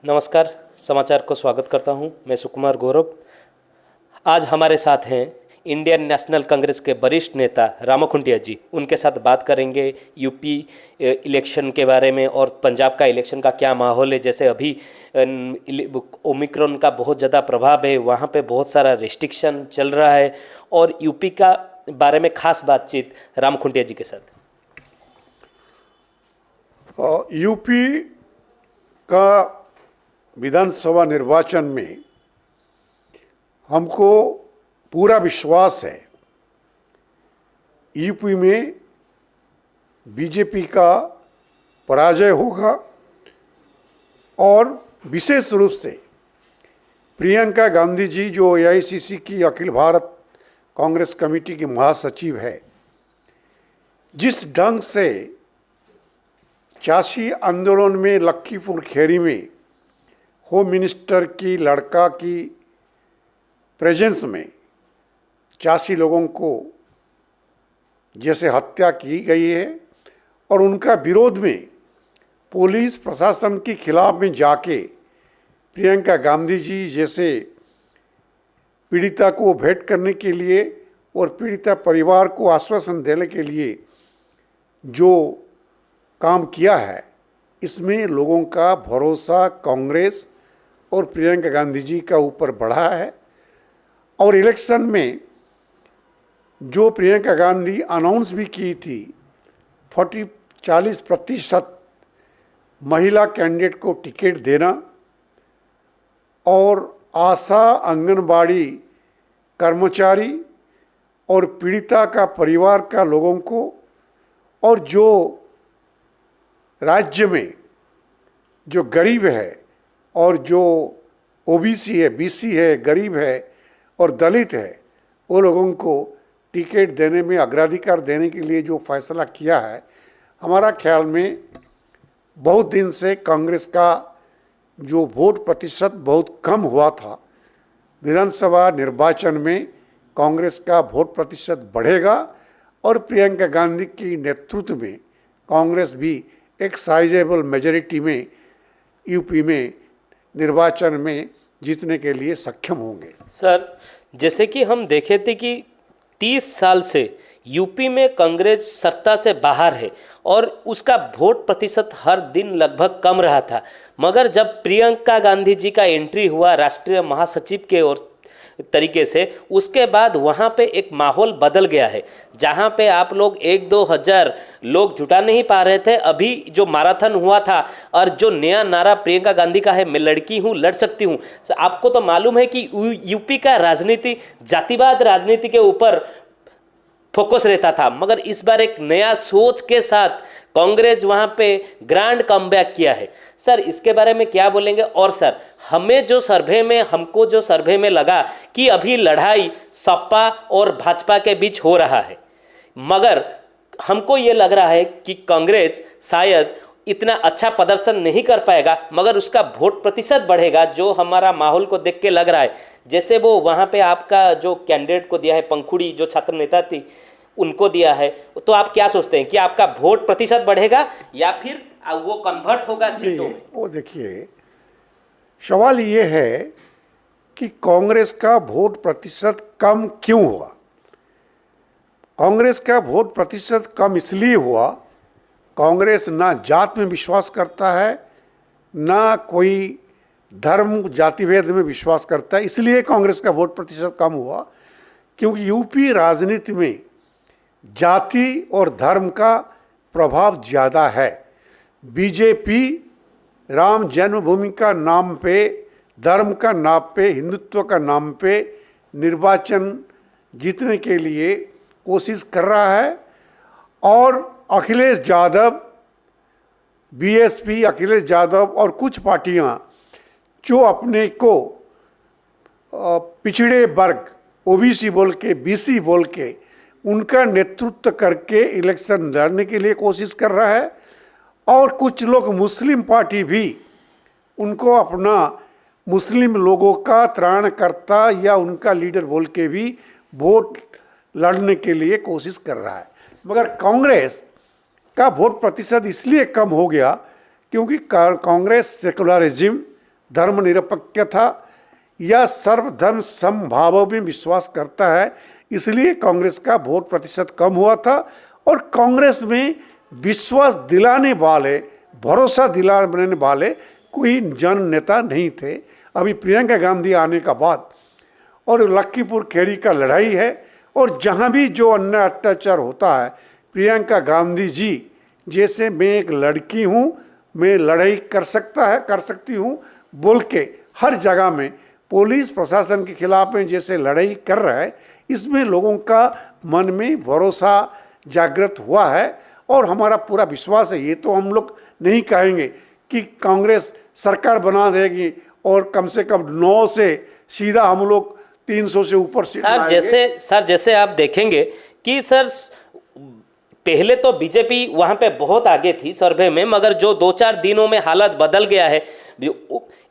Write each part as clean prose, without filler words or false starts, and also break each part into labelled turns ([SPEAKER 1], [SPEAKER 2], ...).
[SPEAKER 1] नमस्कार। समाचार को स्वागत करता हूं। मैं सुकुमार गौरव। आज हमारे साथ हैं इंडियन नेशनल कांग्रेस के वरिष्ठ नेता रामखुंटिया जी। उनके साथ बात करेंगे यूपी इलेक्शन के बारे में और पंजाब का इलेक्शन का क्या माहौल है। जैसे अभी ओमिक्रॉन का बहुत ज़्यादा प्रभाव है, वहाँ पे बहुत सारा रिस्ट्रिक्शन चल रहा है और यूपी का बारे में खास बातचीत रामखुंटिया जी के साथ।
[SPEAKER 2] यूपी का विधानसभा निर्वाचन में हमको पूरा विश्वास है। यूपी में बीजेपी का पराजय होगा और विशेष रूप से प्रियंका गांधी जी जो एआईसीसी की अखिल भारत कांग्रेस कमेटी की महासचिव है, जिस ढंग से 86 आंदोलन में लखीमपुर खीरी में होम मिनिस्टर की लड़का की प्रेजेंस में 86 लोगों को जैसे हत्या की गई है और उनका विरोध में पुलिस प्रशासन के खिलाफ में जाके प्रियंका गांधी जी जैसे पीड़िता को भेंट करने के लिए और पीड़िता परिवार को आश्वासन देने के लिए जो काम किया है, इसमें लोगों का भरोसा कांग्रेस और प्रियंका गांधी जी का ऊपर बढ़ा है। और इलेक्शन में जो प्रियंका गांधी अनाउंस भी की थी 40% महिला कैंडिडेट को टिकट देना और आशा आंगनबाड़ी कर्मचारी और पीड़िता का परिवार का लोगों को और जो राज्य में जो गरीब है और जो ओबीसी है, बीसी है, गरीब है और दलित है, वो लोगों को टिकट देने में अग्राधिकार देने के लिए जो फैसला किया है, हमारा ख्याल में बहुत दिन से कांग्रेस का जो वोट प्रतिशत बहुत कम हुआ था, विधानसभा निर्वाचन में कांग्रेस का वोट प्रतिशत बढ़ेगा और प्रियंका गांधी के नेतृत्व में कांग्रेस भी एक साइजेबल मेजॉरिटी में यूपी में निर्वाचन में जीतने के लिए सक्षम होंगे।
[SPEAKER 1] सर, जैसे कि हम देखे थे कि 30 साल से यूपी में कांग्रेस सत्ता से बाहर है और उसका वोट प्रतिशत हर दिन लगभग कम रहा था, मगर जब प्रियंका गांधी जी का एंट्री हुआ राष्ट्रीय महासचिव के और तरीके से, उसके बाद वहाँ पे एक माहौल बदल गया है। जहाँ पे आप लोग 1-2 हज़ार लोग जुटा नहीं पा रहे थे, अभी जो मैराथन हुआ था और जो नया नारा प्रियंका गांधी का है, मैं लड़की हूँ लड़ सकती हूँ। आपको तो मालूम है कि यूपी का राजनीति जातिवाद राजनीति के ऊपर फोकस रहता था, मगर इस बार एक नया सोच के साथ कांग्रेस वहां पे ग्रैंड कमबैक किया है। सर, इसके बारे में क्या बोलेंगे? और सर, हमको जो सर्वे में लगा कि अभी लड़ाई सपा और भाजपा के बीच हो रहा है, मगर हमको ये लग रहा है कि कांग्रेस शायद इतना अच्छा प्रदर्शन नहीं कर पाएगा, मगर उसका वोट प्रतिशत बढ़ेगा, जो हमारा माहौल को देख के लग रहा है। जैसे वो वहाँ पे आपका जो कैंडिडेट को दिया है, पंखुड़ी जो छात्र नेता थी, उनको दिया है, तो आप क्या सोचते हैं कि आपका वोट प्रतिशत बढ़ेगा या फिर वो कन्वर्ट होगा सीटों में?
[SPEAKER 2] वो देखिए, सवाल ये है कि कांग्रेस का वोट प्रतिशत कम क्यों हुआ। कांग्रेस का वोट प्रतिशत कम इसलिए हुआ, कांग्रेस ना जात में विश्वास करता है, ना कोई धर्म जातिभेद में विश्वास करता है, इसलिए कांग्रेस का वोट प्रतिशत कम हुआ। क्योंकि यूपी राजनीति में जाति और धर्म का प्रभाव ज़्यादा है। बीजेपी राम जन्मभूमि का नाम पे, धर्म का नाम पे, हिंदुत्व का नाम पे निर्वाचन जीतने के लिए कोशिश कर रहा है और अखिलेश यादव, बीएसपी, अखिलेश यादव और कुछ पार्टियां जो अपने को पिछड़े वर्ग ओबीसी बोल के, बीसी बोल के, उनका नेतृत्व करके इलेक्शन लड़ने के लिए कोशिश कर रहा है। और कुछ लोग मुस्लिम पार्टी भी उनको अपना मुस्लिम लोगों का त्राणकर्ता या उनका लीडर बोल के भी वोट लड़ने के लिए कोशिश कर रहा है। मगर कांग्रेस का वोट प्रतिशत इसलिए कम हो गया क्योंकि कांग्रेस सेकुलरिज्म धर्मनिरपेक्षता या सर्वधर्म समभाव में विश्वास करता है, इसलिए कांग्रेस का वोट प्रतिशत कम हुआ था। और कांग्रेस में विश्वास दिलाने वाले, भरोसा दिलाने वाले कोई जन नेता नहीं थे। अभी प्रियंका गांधी आने का बाद और लखीमपुर खीरी का लड़ाई है, और जहां भी जो अन्याय अत्याचार होता है, प्रियंका गांधी जी जैसे मैं एक लड़की हूं, मैं लड़ाई कर सकती हूं बोल के हर जगह में पुलिस प्रशासन के खिलाफ में जैसे लड़ाई कर रहा है, इसमें लोगों का मन में भरोसा जागृत हुआ है। और हमारा पूरा विश्वास है, ये तो हम लोग नहीं कहेंगे कि कांग्रेस सरकार बना देगी और कम से कम 9 से सीधा हम लोग 300 से ऊपर सीट लाएंगे।
[SPEAKER 1] सर जैसे आप देखेंगे कि सर पहले तो बीजेपी वहां पे बहुत आगे थी सर्वे में, मगर जो 2-4 दिनों में हालत बदल गया है।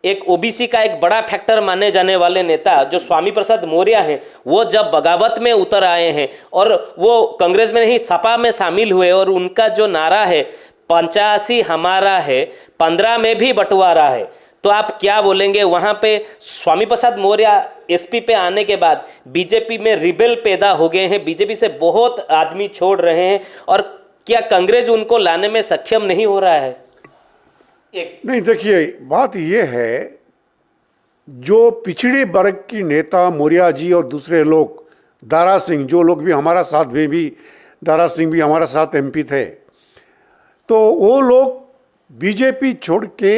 [SPEAKER 1] एक ओबीसी का एक बड़ा फैक्टर माने जाने वाले नेता जो स्वामी प्रसाद मौर्य हैं, वो जब बगावत में उतर आए हैं और वो कांग्रेस में नहीं सपा में शामिल हुए, और उनका जो नारा है 85 हमारा है, 15 में भी बंटवारा है, तो आप क्या बोलेंगे? वहां पे स्वामी प्रसाद मौर्य एसपी पे आने के बाद बीजेपी में रिबेल पैदा हो गए हैं, बीजेपी से बहुत आदमी छोड़ रहे हैं, और क्या कांग्रेस उनको लाने में सक्षम नहीं हो रहा है?
[SPEAKER 2] नहीं, देखिए बात ये है, जो पिछड़े वर्ग की नेता मौर्य जी और दूसरे लोग, दारा सिंह, जो लोग भी हमारा साथ भी दारा सिंह भी हमारा साथ एमपी थे, तो वो लोग बीजेपी छोड़ के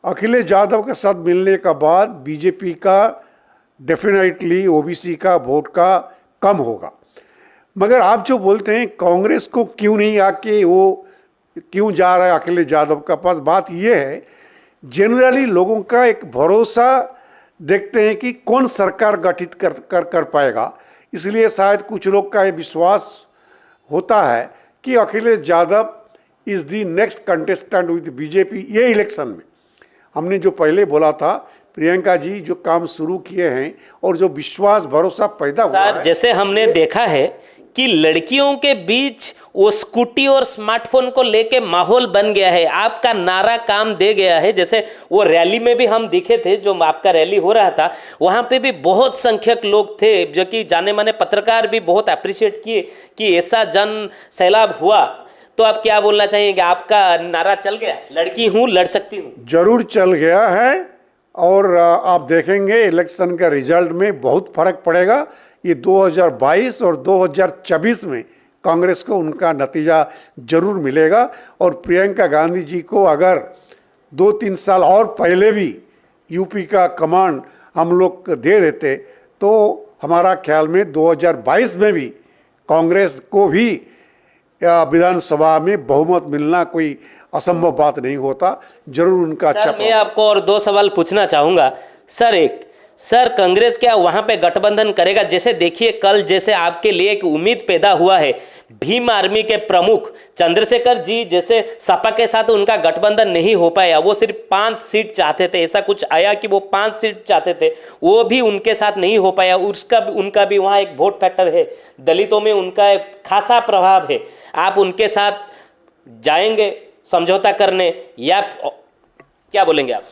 [SPEAKER 2] अखिलेश यादव के साथ मिलने का बाद बीजेपी का डेफिनेटली ओबीसी का वोट का कम होगा। मगर आप जो बोलते हैं कांग्रेस को क्यों नहीं आके वो क्यों जा रहा है अखिलेश यादव का पास, बात ये है जनरली लोगों का एक भरोसा देखते हैं कि कौन सरकार गठित कर पाएगा, इसलिए शायद कुछ लोग का ये विश्वास होता है कि Akhilesh Yadav is the next contestant with BJP. ये इलेक्शन में हमने जो पहले बोला था, प्रियंका जी जो काम शुरू किए हैं और जो विश्वास भरोसा पैदा हुआ है,
[SPEAKER 1] जैसे हमने देखा है कि लड़कियों के बीच वो स्कूटी और स्मार्टफोन को लेके माहौल बन गया है, आपका नारा काम दे गया है। जैसे वो रैली में भी हम दिखे थे, जो आपका रैली हो रहा था, वहां पे भी बहुत संख्यक लोग थे, जो कि जाने माने पत्रकार भी बहुत अप्रिशिएट किए कि ऐसा जन सैलाब हुआ। तो आप क्या बोलना चाहेंगे? आपका नारा चल गया, लड़की हूं लड़ सकती हूं?
[SPEAKER 2] जरूर चल गया है, और आप देखेंगे इलेक्शन का रिजल्ट में बहुत फर्क पड़ेगा। ये 2022 और 2024 में कांग्रेस को उनका नतीजा जरूर मिलेगा। और प्रियंका गांधी जी को अगर 2-3 साल और पहले भी यूपी का कमांड हम लोग दे देते, तो हमारा ख्याल में 2022 में भी कांग्रेस को भी विधानसभा में बहुमत मिलना कोई असंभव बात नहीं होता। जरूर उनका अच्छा।
[SPEAKER 1] मैं आपको और 2 सवाल पूछना चाहूँगा सर, कांग्रेस क्या वहाँ पे गठबंधन करेगा? जैसे देखिए कल जैसे आपके लिए एक उम्मीद पैदा हुआ है, भीम आर्मी के प्रमुख चंद्रशेखर जी जैसे सपा के साथ उनका गठबंधन नहीं हो पाया, वो सिर्फ 5 सीट चाहते थे, ऐसा कुछ आया कि वो 5 सीट चाहते थे, वो भी उनके साथ नहीं हो पाया। उनका भी वहाँ एक वोट फैक्टर है, दलितों में उनका एक खासा प्रभाव है। आप उनके साथ जाएंगे समझौता करने या क्या बोलेंगे आप?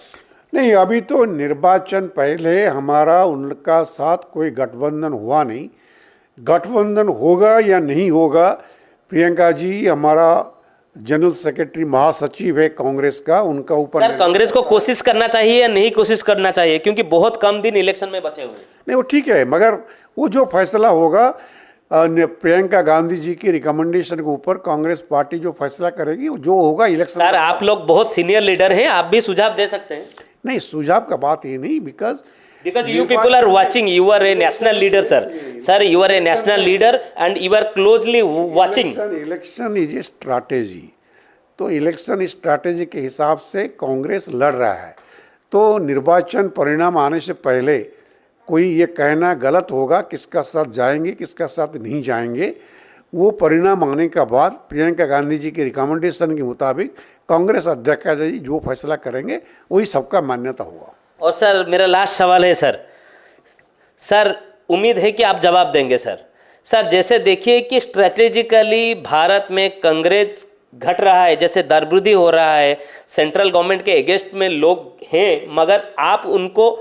[SPEAKER 2] नहीं, अभी तो निर्वाचन पहले हमारा उनका साथ कोई गठबंधन हुआ नहीं। गठबंधन होगा या नहीं होगा, प्रियंका जी हमारा जनरल सेक्रेटरी महासचिव है कांग्रेस का, उनका ऊपर।
[SPEAKER 1] सर कांग्रेस को कोशिश करना चाहिए या नहीं कोशिश करना चाहिए, क्योंकि बहुत कम दिन इलेक्शन में बचे हुए हैं?
[SPEAKER 2] नहीं, वो ठीक है, मगर वो जो फैसला होगा प्रियंका गांधी जी की रिकमेंडेशन के ऊपर कांग्रेस पार्टी जो फैसला करेगी, जो होगा इलेक्शन।
[SPEAKER 1] सर आप लोग बहुत सीनियर लीडर हैं, आप भी सुझाव दे सकते हैं।
[SPEAKER 2] नहीं, सुझाव का बात ये नहीं,
[SPEAKER 1] because you people are watching, you are a national leader sir, you are a national leader and you are closely watching.
[SPEAKER 2] Election is a strategy, तो इलेक्शन स्ट्रैटेजी के हिसाब से कांग्रेस लड़ रहा है। तो निर्वाचन परिणाम आने से पहले कोई ये कहना गलत होगा किसका साथ जाएंगे किसका साथ नहीं जाएंगे। वो परिणाम आने का बाद प्रियंका गांधी जी के रिकमेंडेशन के मुताबिक कांग्रेस अध्यक्ष जी जो फैसला करेंगे वही सबका मान्यता होगा।
[SPEAKER 1] और सर मेरा लास्ट सवाल है सर उम्मीद है कि आप जवाब देंगे सर। जैसे देखिए कि स्ट्रेटेजिकली भारत में कांग्रेस घट रहा है, जैसे दरबृद्धि हो रहा है, सेंट्रल गवर्नमेंट के अगेंस्ट में लोग हैं मगर आप उनको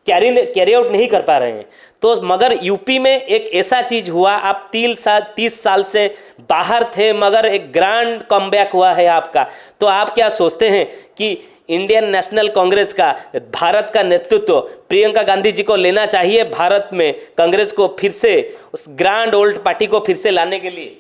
[SPEAKER 1] कैरी आउट नहीं कर पा रहे हैं। तो मगर यूपी में एक ऐसा चीज हुआ, आप 30 साल से बाहर थे मगर एक ग्रैंड कमबैक हुआ है आपका। तो आप क्या सोचते हैं कि इंडियन नेशनल कांग्रेस का, भारत का नेतृत्व प्रियंका गांधी जी को लेना चाहिए भारत में कांग्रेस को फिर से उस ग्रैंड ओल्ड पार्टी को फिर से लाने के लिए?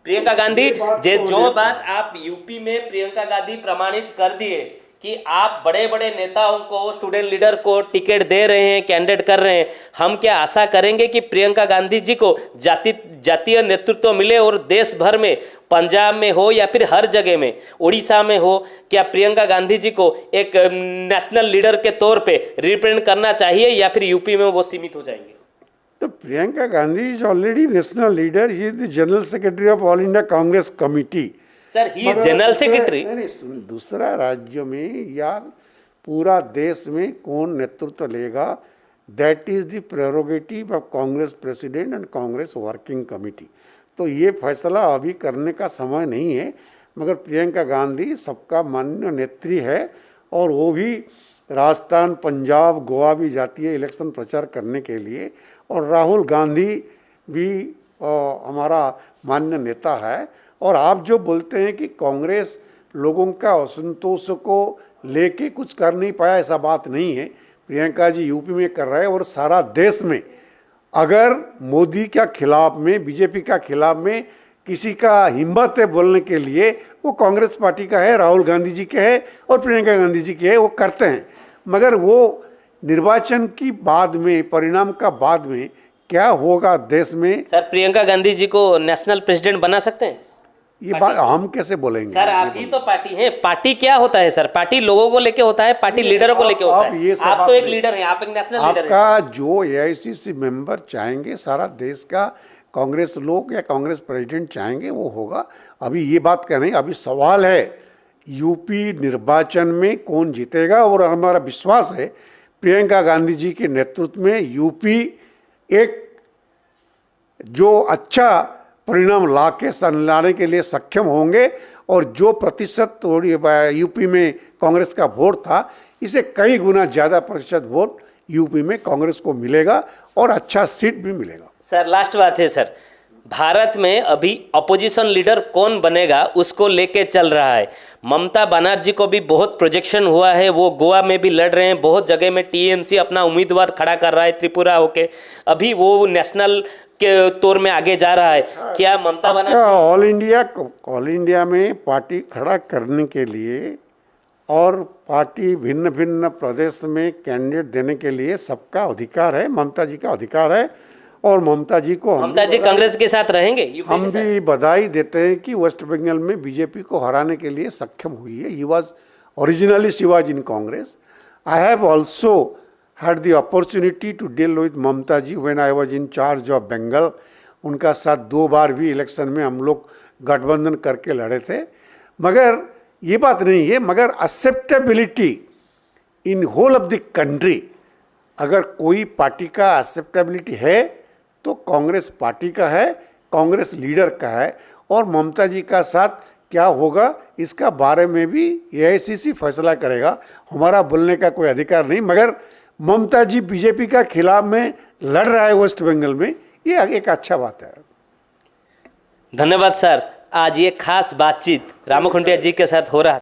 [SPEAKER 1] प्रियंका गांधी जो बात आप यूपी में प्रियंका गांधी प्रमाणित कर दिए कि आप बड़े बड़े नेताओं को, स्टूडेंट लीडर को टिकट दे रहे हैं, कैंडिडेट कर रहे हैं, हम क्या आशा करेंगे कि प्रियंका गांधी जी को जातीय नेतृत्व मिले और देश भर में, पंजाब में हो या फिर हर जगह में, उड़ीसा में हो, क्या प्रियंका गांधी जी को एक नेशनल लीडर के तौर पे रिप्रेजेंट करना चाहिए या फिर यूपी में वो सीमित हो जाएंगे?
[SPEAKER 2] तो Priyanka Gandhi is already national leader, he is the general secretary of all India Congress committee.
[SPEAKER 1] Sir he general secretary.
[SPEAKER 2] दूसरा राज्य में या पूरा देश में कौन नेतृत्व लेगा, that is the prerogative of Congress president and Congress working committee. तो ये फैसला अभी करने का समय नहीं है, मगर प्रियंका गांधी सबका मान्य नेत्री है और वो भी राजस्थान, पंजाब, गोवा भी जाती है इलेक्शन प्रचार करने के लिए। और राहुल गांधी भी हमारा मान्य नेता है। और आप जो बोलते हैं कि कांग्रेस लोगों का असंतोष को लेके कुछ कर नहीं पाया, ऐसा बात नहीं है। प्रियंका जी यूपी में कर रहे हैं और सारा देश में अगर मोदी के खिलाफ में, बीजेपी का खिलाफ में किसी का हिम्मत है बोलने के लिए, वो कांग्रेस पार्टी का है, राहुल गांधी जी के है और प्रियंका गांधी जी के है, वो करते हैं। मगर वो निर्वाचन की बाद में, परिणाम का बाद में क्या होगा देश में।
[SPEAKER 1] सर प्रियंका गांधी जी को नेशनल प्रेसिडेंट बना सकते हैं?
[SPEAKER 2] ये बात हम कैसे बोलेंगे?
[SPEAKER 1] सर आप ही तो पार्टी है। पार्टी क्या होता है सर? पार्टी लोगों को लेके होता है, पार्टी लीडरों को लेके होता है। आप तो एक लीडर हैं, आप एक नेशनल लीडर हैं।
[SPEAKER 2] आपका जो एआईसीसी मेंबर चाहेंगे, सारा देश का कांग्रेस लोग या कांग्रेस प्रेसिडेंट चाहेंगे वो होगा। अभी ये बात कह रहे हैं, अभी सवाल है यूपी निर्वाचन में कौन जीतेगा। और हमारा विश्वास है प्रियंका गांधी जी के नेतृत्व में यूपी एक जो अच्छा परिणाम लाने के लिए सक्षम होंगे। और जो प्रतिशत यूपी में कांग्रेस का वोट था, इसे कई गुना ज़्यादा प्रतिशत वोट यूपी में कांग्रेस को मिलेगा और अच्छा सीट भी मिलेगा।
[SPEAKER 1] सर लास्ट बात है सर, भारत में अभी अपोजिशन लीडर कौन बनेगा उसको लेके चल रहा है। ममता बनर्जी को भी बहुत प्रोजेक्शन हुआ है, वो गोवा में भी लड़ रहे हैं, बहुत जगह में टीएमसी अपना उम्मीदवार खड़ा कर रहा है त्रिपुरा होके, अभी वो नेशनल के तौर में आगे जा रहा है। क्या ममता बनर्जी
[SPEAKER 2] ऑल इंडिया में पार्टी खड़ा करने के लिए और पार्टी भिन्न भिन्न प्रदेश में कैंडिडेट देने के लिए सबका अधिकार है, ममता जी का अधिकार है। और ममता जी
[SPEAKER 1] कांग्रेस के साथ रहेंगे।
[SPEAKER 2] हम भी बधाई देते हैं कि वेस्ट बंगाल में बीजेपी को हराने के लिए सक्षम हुई है। He was originally she was in Congress. I have also had the opportunity to deal with Mamata ji when I was in charge of Bengal. उनका साथ 2 बार भी इलेक्शन में हम लोग गठबंधन करके लड़े थे। मगर ये बात नहीं है, मगर acceptability in whole of the country, अगर कोई पार्टी का एक्सेप्टेबिलिटी है तो कांग्रेस पार्टी का है, कांग्रेस लीडर का है। और ममता जी का साथ क्या होगा इसका बारे में भी एआईसीसी फैसला करेगा, हमारा बोलने का कोई अधिकार नहीं। मगर ममता जी बीजेपी का खिलाफ में लड़ रहा है वेस्ट बंगाल में, ये एक अच्छा बात है।
[SPEAKER 1] धन्यवाद सर। आज ये खास बातचीत रामू खुंटिया जी के साथ हो रहा